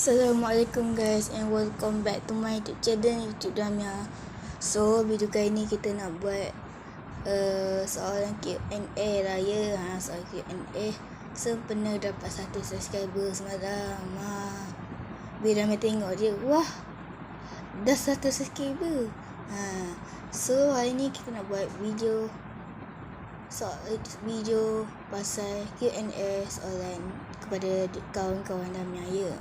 Assalamualaikum guys and welcome back to my YouTube channel YouTube Damia. So video kali ni kita nak buat soalan Q&A lah ya. Soalan Q&A sempena dapat 1 subscriber semalam. Bila Damia tengok je, wah dah 1 subscriber. So hari ni kita nak buat video pasal Q&A soalan kepada kawan-kawan Damia ya.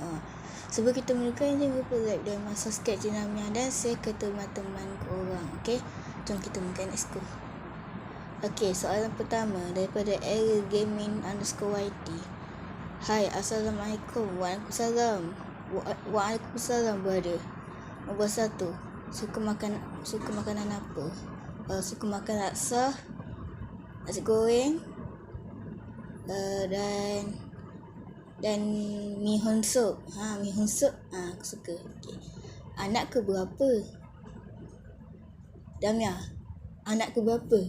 Sebelum kita mulakan, jangan lupa like dan subscribe channel Damia dan share ke teman-teman korang. Okay, jom kita mulakan. Let's go. Okay, soalan pertama daripada Ariel Gaming _YT. Hai, Assalamualaikum. Waalaikumsalam. Waalaikumsalam brother. Nombor 1, suka makanan apa? Suka makan laksa, nasi goreng, dan mi hon soup. Mi hon soup aku suka. Okay. Anak ke berapa? Damia, anak ke berapa?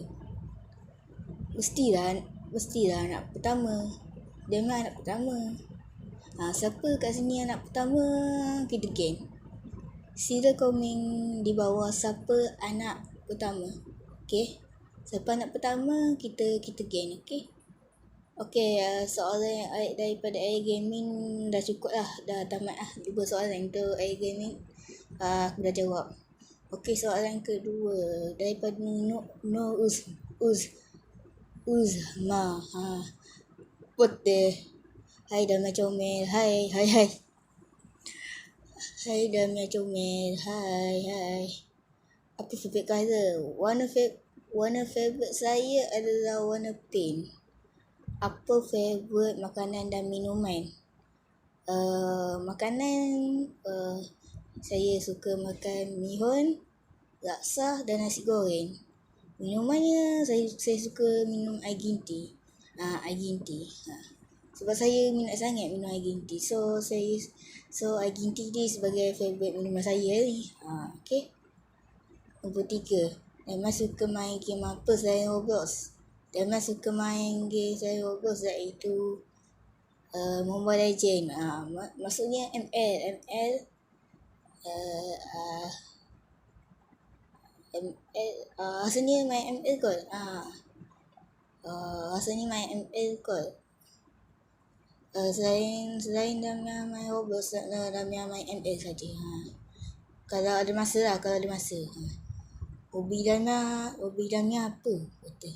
Mestilah anak pertama. Damia anak pertama. Siapa kat sini anak pertama? Kita geng. Sila komen di bawah siapa anak pertama. Okay. Siapa anak pertama, kita geng. Okay. Okay, soalan daripada Air Gaming dah cukup lah. Dah tamat lah 2 soalan untuk Air Gaming. Aku dah jawab. Okay, soalan kedua daripada Nur Uzma. Putih. Hai Damia Comel. Hai. Hai Damia Comel. Hai. Apa favorite colour? Warna favorite saya adalah warna pink. Apa favourite makanan dan minuman? Makanan saya suka makan mi hon, laksa dan nasi goreng. Minumannya saya suka minum air green tea. Sebab saya minat sangat minum air green tea. So air green tea ni sebagai favourite minuman saya ni. Okay. Nombor 3, Damia suka main game apa selain Roblox? Damia suka main game selain Roblox iaitu Mobile Legend. Maksudnya ML. Asalnya main ML kot. Selain Damia main Roblox, Damia main ML saja. Kalau ada masa. Hobi Damia apa? Betul.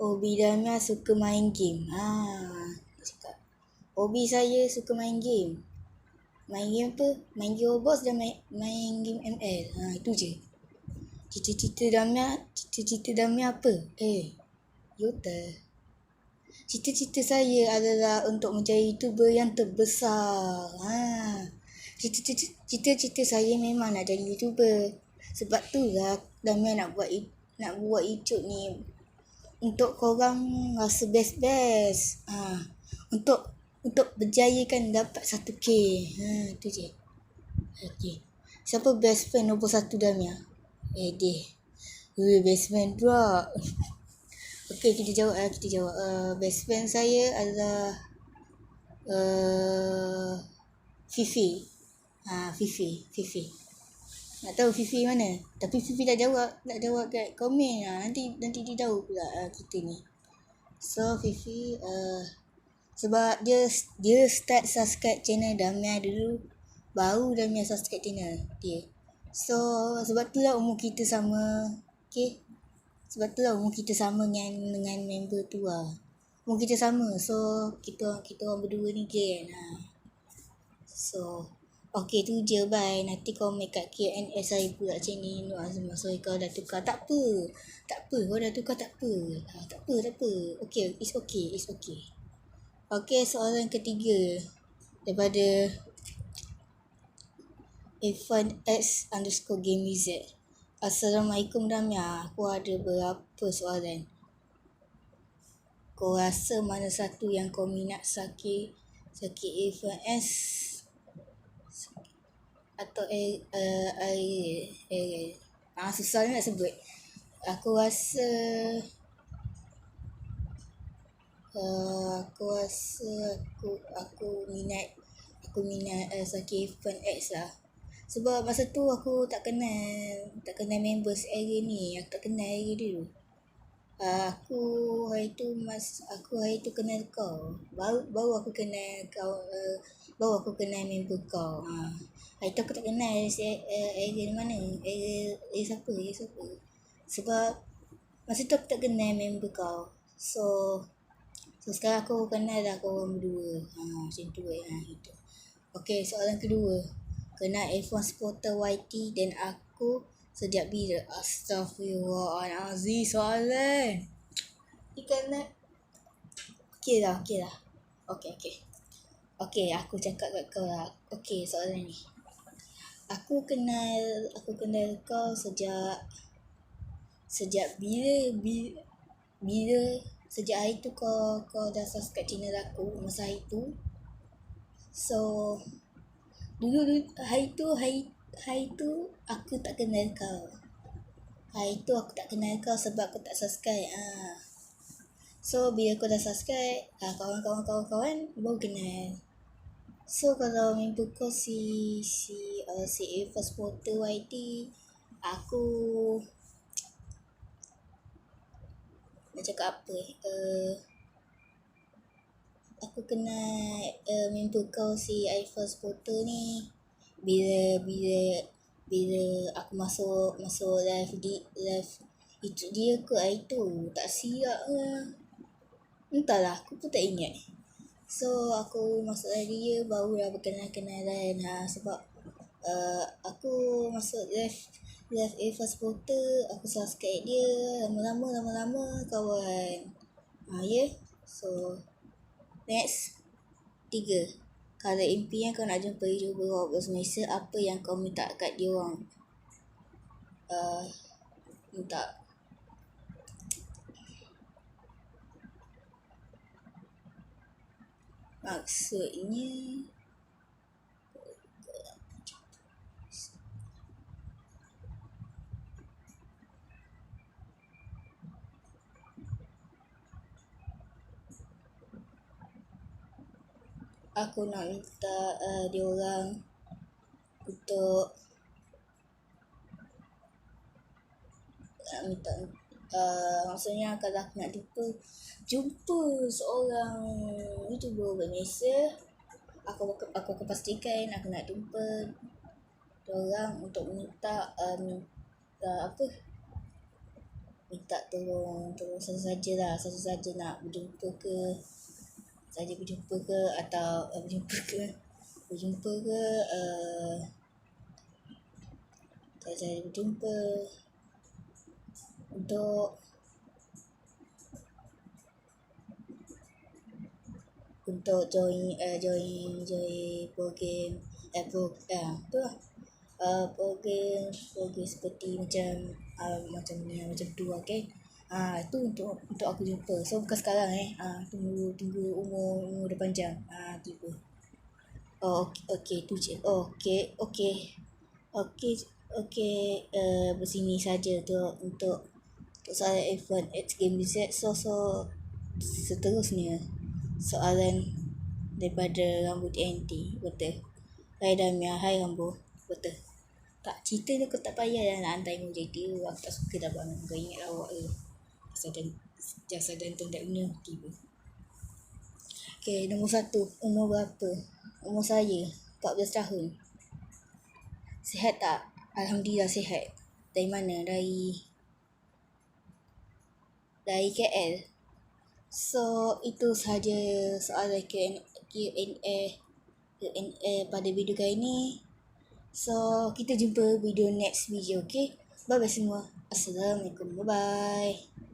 Hobi Damia suka main game. Hobi saya suka main game. Main game apa? Main game Roblox dan main game ML. Itu je. Cita-cita Damia apa? Yota. Cita-cita saya adalah untuk menjadi YouTuber yang terbesar. Cita-cita saya memang nak jadi YouTuber. Sebab tu lah Damia nak buat YouTube ni untuk korang rasa best. Untuk berjaya kan dapat 1K. Itu je. Okay. Siapa best friend nombor 1 Damia? Dia. Best friend pula. Okay, kita jawab. Best friend saya adalah Fifi. Fifi. Nak tahu Fifi mana? Tapi Fifi tak jawab kat komen. Nanti dia tahu pula kita ni. So Fifi sebab dia start subscribe channel Damia dulu, baru Damia subscribe channel dia. So sebab tu lah umur kita sama. Okay. Sebab tu lah umur kita sama dengan member tu lah. Umur kita sama. So kita orang berdua ni geng. So okay, tu je. Bye. Nanti komen kat Q&A saya pula macam ni. Sorry kalau dah tukar. Tak apa. Kau dah tukar tak apa. Tak apa. Okay, it's okay. Okay, soalan ketiga daripada Irfan X _GameZ. Assalamualaikum Damia. Aku ada berapa soalan. Kau rasa mana satu yang kau minat sakit Irfan S? atau susah nak sebut. Aku rasa aku minat Saki Fan X lah. Sebab masa tu aku tak kenal members area ni. Aku tak kenal area dulu. Aku hari tu kenal kau. Baru aku kenal kau, baru aku kenal member kau. Hari tu aku tak kenal area mana. Area siapa. Sebab masa tu aku tak kenal member kau. So sekarang aku kenal dah korang berdua. Macam tu itu. Okey, soalan kedua. Kenal F1 Supporter YT dan aku sejak bila? Astaghfirullahalazim soalan. Ikan Okey lah. Okey, aku cakap kat kau lah. Okey, soalan ni. Aku kenal kau sejak bila sejak hari tu kau dah subscribe channel aku masa hari tu. So dulu hari tu aku tak kenal kau. Hari tu aku tak kenal kau sebab aku tak subscribe. So bila kau dah subscribe, kawan-kawan baru kenal. So kalau member kau si A1 Supporter YT, aku nak cakap apa aku kenal member kau si A1 Supporter ni bila aku masuk live itu dia ke hari tu tak siap ke, entahlah, aku pun tak ingat. So aku masuk live dia barulah berkenal-kenalan. Sebab aku masuk live A1 Supporter, aku subscribe dia, lama-lama kawan. So next 3. Kalau impian kau nak jumpa YouTuber Roblox Malaysia, apa yang kau minta kat dia orang? Minta maksudnya aku nak minta dia orang untuk minta maksudnya kalau aku nak jumpa seorang YouTuber Malaysia, aku akan pastikan aku nak jumpa dia orang untuk minta tolong satu saja nak berjumpa ke atau berjumpa untuk join program program seperti macam tu, okey. Itu untuk aku jumpa. So bukan sekarang tunggu umur dah panjang tiba. Okey tu je. Okey, bersini saja untuk soalan F1 X Game Z. So seterusnya soalan daripada Rambo TNT. Betul. Hai Damia, hai Rambo. Betul. Tak, cerita ni kau tak payah dah nak hantar emoji dia. Aku tak suka dah bang. Kau ingat awak ke. Jasa jantung tak guna tiba. Okay, nombor 1. Umur berapa? Umur saya 14 tahun. Sihat tak? Alhamdulillah sihat. Dari mana? Dari KL. So itu sahaja soalan Q&A pada video kali ni. So kita jumpa video next video, okay? Bye bye semua. Assalamualaikum. Bye bye.